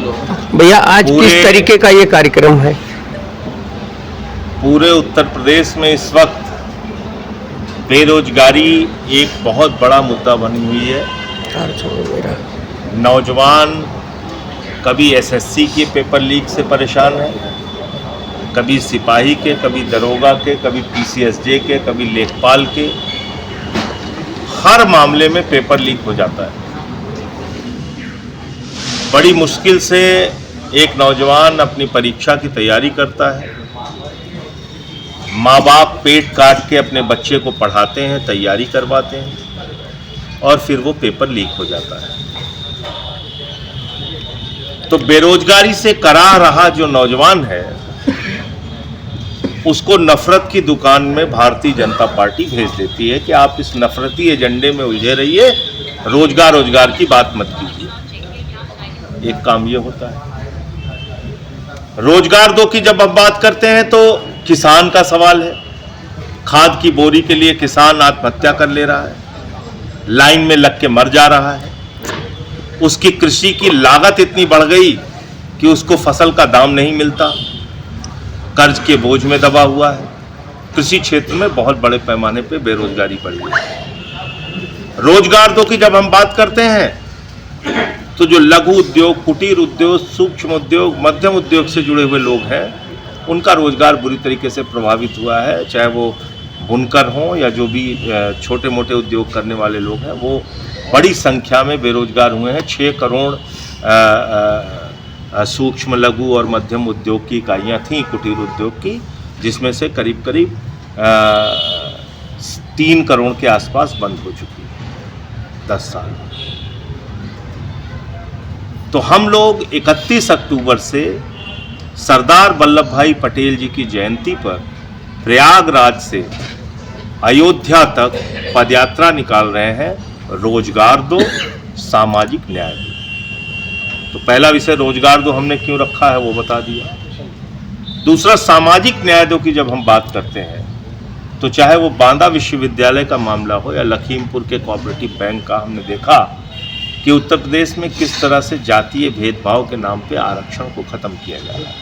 भैया आज किस तरीके का ये कार्यक्रम है? पूरे उत्तर प्रदेश में इस वक्त बेरोजगारी एक बहुत बड़ा मुद्दा बनी हुई है। नौजवान कभी एसएससी के पेपर लीक से परेशान है, कभी सिपाही के, कभी दरोगा के, कभी पीसीएसजे के, कभी लेखपाल के। हर मामले में पेपर लीक हो जाता है। बड़ी मुश्किल से एक नौजवान अपनी परीक्षा की तैयारी करता है। माँ बाप पेट काट के अपने बच्चे को पढ़ाते हैं, तैयारी करवाते हैं और फिर वो पेपर लीक हो जाता है। तो बेरोजगारी से कराह रहा जो नौजवान है उसको नफरत की दुकान में भारतीय जनता पार्टी भेज देती है कि आप इस नफरती एजेंडे में उलझे रहिए, रोजगार की बात मत कीजिए। एक काम ये होता है। रोजगार दो की जब हम बात करते हैं तो किसान का सवाल है। खाद की बोरी के लिए किसान आत्महत्या कर ले रहा है, लाइन में लग के मर जा रहा है। उसकी कृषि की लागत इतनी बढ़ गई कि उसको फसल का दाम नहीं मिलता, कर्ज के बोझ में दबा हुआ है। कृषि क्षेत्र में बहुत बड़े पैमाने पे बेरोजगारी बढ़ी है। रोजगार दो की जब हम बात करते हैं तो जो लघु उद्योग, कुटीर उद्योग, सूक्ष्म उद्योग, मध्यम उद्योग से जुड़े हुए लोग हैं उनका रोजगार बुरी तरीके से प्रभावित हुआ है। चाहे वो बुनकर हों या जो भी छोटे मोटे उद्योग करने वाले लोग हैं, वो बड़ी संख्या में बेरोजगार हुए हैं। 6 करोड़ सूक्ष्म, लघु और मध्यम उद्योग की इकाइयाँ थीं, कुटीर उद्योग की, जिसमें से करीब 3 करोड़ के आसपास बंद हो चुकी है 10 साल। तो हम लोग 31 अक्टूबर से सरदार वल्लभ भाई पटेल जी की जयंती पर प्रयागराज से अयोध्या तक पदयात्रा निकाल रहे हैं। रोजगार दो, सामाजिक न्याय दो। तो पहला विषय रोजगार दो हमने क्यों रखा है वो बता दिया। दूसरा, सामाजिक न्याय दो की जब हम बात करते हैं तो चाहे वो बांदा विश्वविद्यालय का मामला हो या लखीमपुर के कोऑपरेटिव बैंक का, हमने देखा कि उत्तर प्रदेश में किस तरह से जातीय भेदभाव के नाम पे आरक्षण को खत्म किया जा रहा है,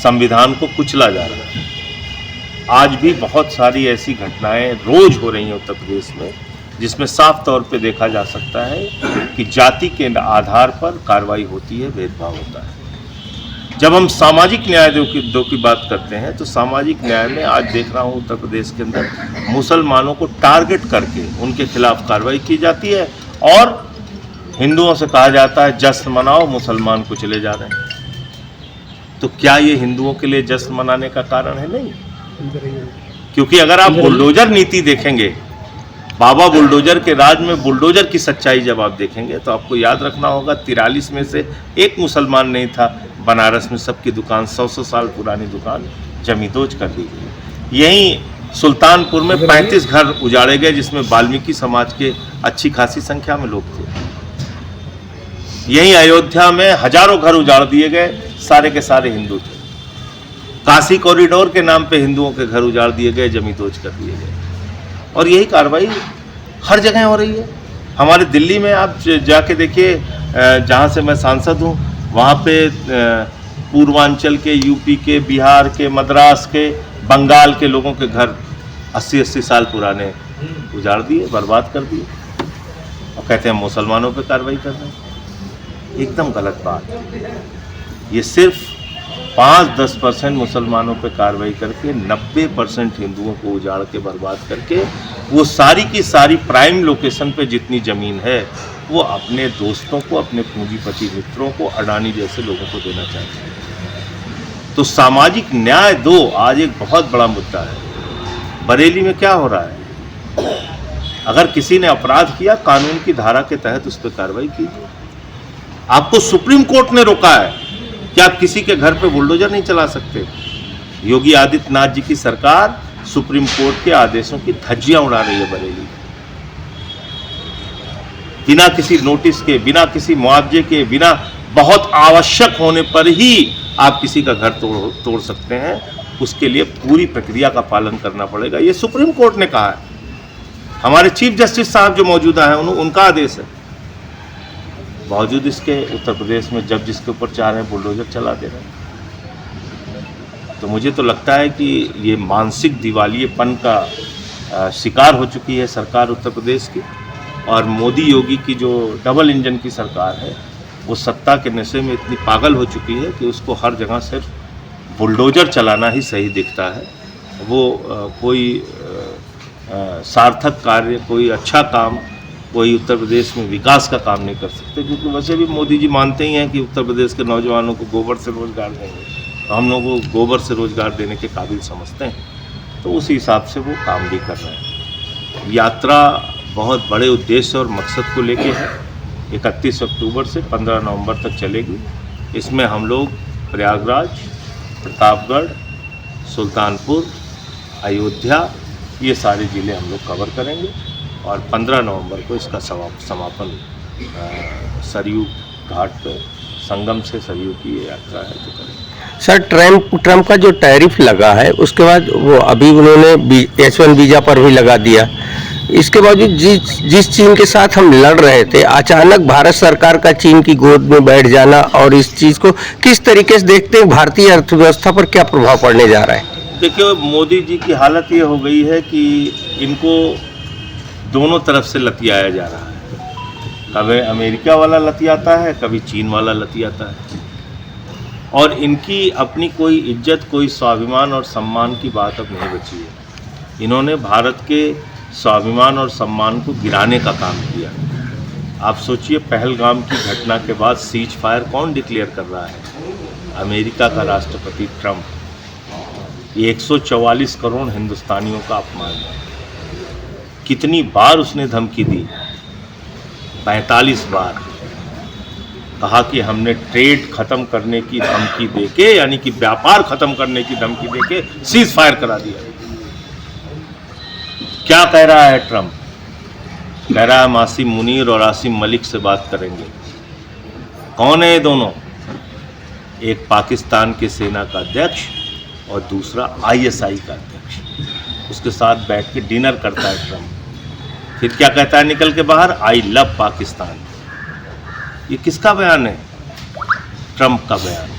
संविधान को कुचला जा रहा है। आज भी बहुत सारी ऐसी घटनाएं रोज हो रही हैं उत्तर प्रदेश में जिसमें साफ तौर पे देखा जा सकता है कि जाति के आधार पर कार्रवाई होती है, भेदभाव होता है। जब हम सामाजिक न्याय दो की बात करते हैं तो सामाजिक न्याय में आज देख रहा हूँ उत्तर प्रदेश के अंदर मुसलमानों को टारगेट करके उनके खिलाफ कार्रवाई की जाती है और हिंदुओं से कहा जाता है जश्न मनाओ, मुसलमान को चले जा रहे हैं। तो क्या ये हिंदुओं के लिए जश्न मनाने का कारण है? नहीं। क्योंकि अगर आप बुलडोजर नीति देखेंगे, बाबा बुलडोजर के राज में बुलडोजर की सच्चाई जब आप देखेंगे तो आपको याद रखना होगा 43 में से एक मुसलमान नहीं था। बनारस में सबकी दुकान, 100 साल पुरानी दुकान जमींदोज कर दी गई। यहीं सुल्तानपुर में 35 घर उजाड़े गए जिसमें वाल्मीकि समाज के अच्छी खासी संख्या में लोग थे। यहीं अयोध्या में हजारों घर उजाड़ दिए गए, सारे के सारे हिंदू थे। काशी कॉरिडोर के नाम पे हिंदुओं के घर उजाड़ दिए गए, जमींदोज कर दिए गए। और यही कार्रवाई हर जगह हो रही है। हमारे दिल्ली में आप जाके देखिए, जहाँ से मैं सांसद हूँ वहाँ पे पूर्वांचल के, यूपी के, बिहार के, मद्रास के, बंगाल के लोगों के घर 80-80 साल पुराने उजाड़ दिए, बर्बाद कर दिए और कहते हैं मुसलमानों पे कार्रवाई कर रहे हैं। एकदम गलत बात है। ये सिर्फ 5-10% मुसलमानों पे कार्रवाई करके 90% हिंदुओं को उजाड़ के बर्बाद करके वो सारी की सारी प्राइम लोकेशन पे जितनी ज़मीन है वो अपने दोस्तों को, अपने पूंजीपति मित्रों को, अडानी जैसे लोगों को देना चाहते हैं। तो सामाजिक न्याय दो आज एक बहुत बड़ा मुद्दा है। बरेली में क्या हो रहा है? अगर किसी ने अपराध किया, कानून की धारा के तहत उस पर कार्रवाई कीजिए। आपको सुप्रीम कोर्ट ने रोका है कि आप किसी के घर पे बुलडोजर नहीं चला सकते। योगी आदित्यनाथ जी की सरकार सुप्रीम कोर्ट के आदेशों की धज्जियां उड़ा रही है बरेली। बिना किसी नोटिस के, बिना किसी मुआवजे के, बिना बहुत आवश्यक होने पर ही आप किसी का घर तोड़ सकते हैं। उसके लिए पूरी प्रक्रिया का पालन करना पड़ेगा। ये सुप्रीम कोर्ट ने कहा है। हमारे चीफ जस्टिस साहब जो मौजूदा हैं उनका आदेश है। बावजूद इसके उत्तर प्रदेश में जब जिसके ऊपर चाह रहे हैं बुलडोजर चला दे रहे हैं। तो मुझे तो लगता है कि ये मानसिक दिवालियेपन का शिकार हो चुकी है सरकार उत्तर प्रदेश की, और मोदी योगी की जो डबल इंजन की सरकार है वो सत्ता के नशे में इतनी पागल हो चुकी है कि उसको हर जगह सिर्फ बुलडोजर चलाना ही सही दिखता है। वो कोई सार्थक कार्य, कोई अच्छा काम, कोई उत्तर प्रदेश में विकास का काम नहीं कर सकते, क्योंकि वैसे भी मोदी जी मानते ही हैं कि उत्तर प्रदेश के नौजवानों को गोबर से रोजगार देंगे, तो हम लोगों को गोबर से रोजगार देने के काबिल समझते हैं, तो उसी हिसाब से वो काम भी कर रहे हैं। यात्रा बहुत बड़े उद्देश्य और मकसद को लेके है। 31 अक्टूबर से 15 नवंबर तक चलेगी। इसमें हम लोग प्रयागराज, प्रतापगढ़, सुल्तानपुर, अयोध्या, ये सारे ज़िले हम लोग कवर करेंगे, और 15 नवंबर को इसका समापन सरयू घाट पर संगम से सरयू की ये यात्रा है जो करेंगे। सर, ट्रम्प का जो टैरिफ लगा है उसके बाद वो अभी उन्होंने H1 वीज़ा पर भी लगा दिया। इसके बावजूद जिस चीन के साथ हम लड़ रहे थे, अचानक भारत सरकार का चीन की गोद में बैठ जाना, और इस चीज़ को किस तरीके से देखते हैं, भारतीय अर्थव्यवस्था पर क्या प्रभाव पड़ने जा रहा है? देखिए, मोदी जी की हालत ये हो गई है कि इनको दोनों तरफ से लतियाया जा रहा है। कभी अमेरिका वाला लतियाता है, कभी चीन वाला लतियाता है, और इनकी अपनी कोई इज्जत, कोई स्वाभिमान और सम्मान की बात अब नहीं बची है। इन्होंने भारत के स्वाभिमान और सम्मान को गिराने का काम किया। आप सोचिए, पहलगाम की घटना के बाद सीज फायर कौन डिक्लेयर कर रहा है? अमेरिका का राष्ट्रपति ट्रम्प। ये 144 करोड़ हिंदुस्तानियों का अपमान है। कितनी बार उसने धमकी दी? 45 बार। कहा कि हमने ट्रेड खत्म करने की धमकी देके, यानी कि व्यापार खत्म करने की धमकी देके सीज फायर करा दिया। क्या कह रहा है ट्रम्प? कह रहा है हम आसिम मुनीर और आसिम मलिक से बात करेंगे। कौन है ये दोनों? एक पाकिस्तान के सेना का अध्यक्ष और दूसरा ISI का अध्यक्ष। उसके साथ बैठ के डिनर करता है ट्रम्प। फिर क्या कहता है निकल के बाहर? I love Pakistan. ये किसका बयान है? ट्रम्प का बयान।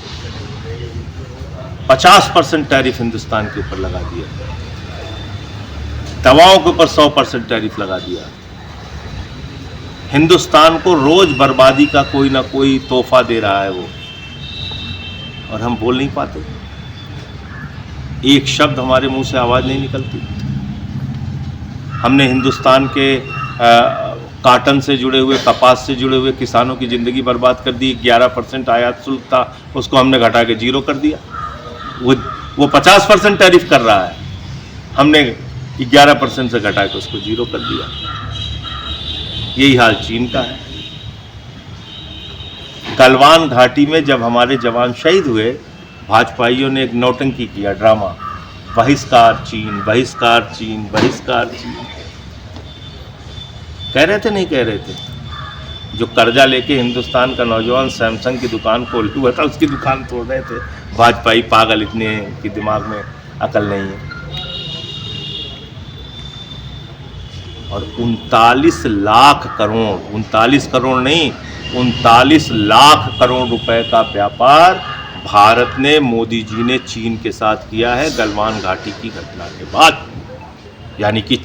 50% टैरिफ हिंदुस्तान के ऊपर लगा दिया, दवाओं के ऊपर 100% टैरिफ लगा दिया। हिंदुस्तान को रोज बर्बादी का कोई ना कोई तोहफा दे रहा है वो, और हम बोल नहीं पाते। एक शब्द हमारे मुंह से आवाज़ नहीं निकलती। हमने हिंदुस्तान के काटन से जुड़े हुए, कपास से जुड़े हुए किसानों की ज़िंदगी बर्बाद कर दी। 11% आयात शुल्क था, उसको हमने घटा के 0 कर दिया। वो 50% टैरिफ कर रहा है, हमने 11% से घटा के उसको 0 कर दिया। यही हाल चीन का है। गलवान घाटी में जब हमारे जवान शहीद हुए, भाजपाइयों ने एक नौटंकी किया, ड्रामा, बहिष्कार चीन, बहिष्कार चीन, बहिष्कार चीन। कह रहे थे नहीं कह रहे थे? जो कर्जा लेके हिंदुस्तान का नौजवान सैमसंग की दुकान खोल हुआ था, उसकी दुकान तोड़ रहे थे। भाजपाई पागल इतने हैं कि दिमाग में अकल नहीं है। और 39 लाख करोड़, 39 करोड़ नहीं, 39 लाख करोड़ रुपए का व्यापार भारत ने, मोदी जी ने चीन के साथ किया है गलवान घाटी की घटना के बाद। यानी कि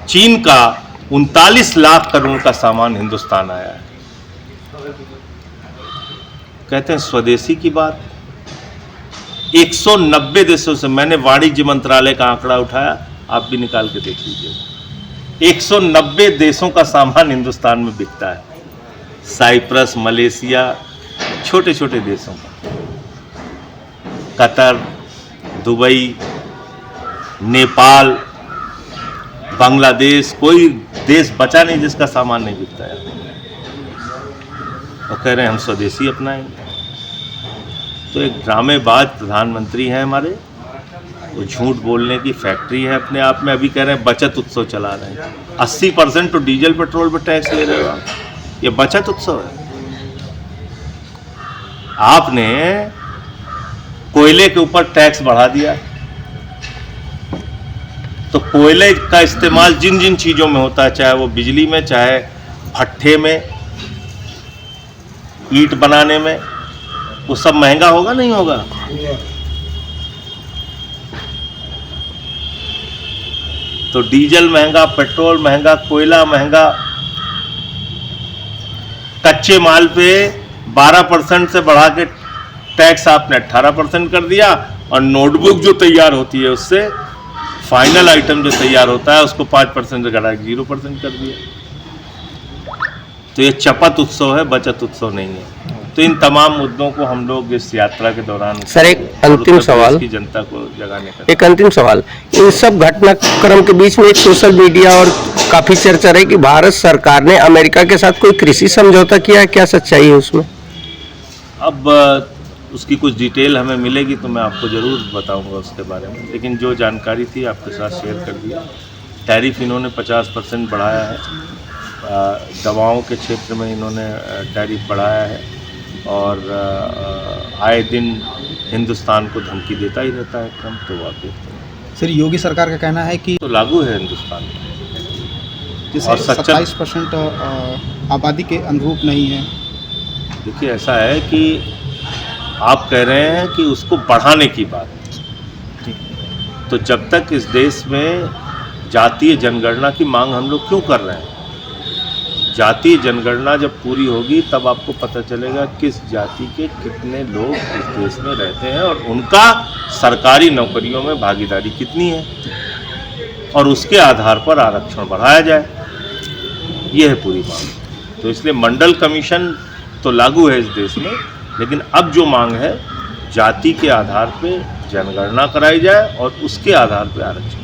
चीन का 39 लाख करोड़ का सामान हिंदुस्तान आया है। कहते हैं स्वदेशी की बात। 190 देशों से, मैंने वाणिज्य मंत्रालय का आंकड़ा उठाया, आप भी निकाल के देख लीजिए। 190 देशों का सामान हिंदुस्तान में बिकता है। साइप्रस, मलेशिया, छोटे छोटे देशों का, कतर, दुबई, नेपाल, बांग्लादेश, कोई देश बचा नहीं जिसका सामान नहीं बिकता है। और कह रहे हैं हम स्वदेशी अपनाएंगे। तो एक ड्रामेबाज प्रधानमंत्री हैं हमारे, वो झूठ बोलने की फैक्ट्री है अपने आप में। अभी कह रहे हैं बचत उत्सव चला रहे हैं। 80% तो डीजल पेट्रोल पर टैक्स ले रहे हो आप, ये बचत उत्सव है। आपने कोयले के ऊपर टैक्स बढ़ा दिया, तो कोयले का इस्तेमाल जिन जिन चीज़ों में होता है, चाहे वो बिजली में, चाहे भट्ठे में, ईंट बनाने में, वो सब महंगा होगा नहीं होगा? तो डीजल महंगा, पेट्रोल महंगा, कोयला महंगा, कच्चे माल पे 12% से बढ़ा के टैक्स आपने 18% कर दिया, और नोटबुक जो तैयार होती है उससे फाइनल आइटम जो तैयार होता है उसको 5% से घटा के 0% कर दिया। तो ये चपत उत्सव है, बचत उत्सव नहीं है। तो इन तमाम मुद्दों को हम लोग इस यात्रा के दौरान सर, एक अंतिम सवाल, की जनता को जगाने का एक अंतिम सवाल, इन सब घटनाक्रम के बीच में एक सोशल मीडिया और काफी चर्चा रही कि भारत सरकार ने अमेरिका के साथ कोई कृषि समझौता किया है, क्या सच्चाई है उसमें? अब उसकी कुछ डिटेल हमें मिलेगी तो मैं आपको ज़रूर बताऊंगा उसके बारे में, लेकिन जो जानकारी थी आपके साथ शेयर कर दिया। टैरिफ इन्होंने 50% बढ़ाया है, दवाओं के क्षेत्र में इन्होंने टैरिफ बढ़ाया है, और आए दिन हिंदुस्तान को धमकी देता ही रहता है ट्रम्प। तो आप देखते हैं सर, योगी सरकार का कहना है कि तो लागू है हिंदुस्तान में, जिससे और सच्चा 27% आबादी के अनुरूप नहीं है। देखिए, ऐसा है कि आप कह रहे हैं कि उसको बढ़ाने की बात, तो जब तक इस देश में जातीय जनगणना की मांग हम लोग क्यों कर रहे हैं? जातीय जनगणना जब पूरी होगी तब आपको पता चलेगा किस जाति के कितने लोग इस देश में रहते हैं और उनका सरकारी नौकरियों में भागीदारी कितनी है, और उसके आधार पर आरक्षण बढ़ाया जाए, ये है पूरी मांग। तो इसलिए मंडल कमीशन तो लागू है इस देश में, लेकिन अब जो मांग है जाति के आधार पे जनगणना कराई जाए और उसके आधार पे आरक्षण।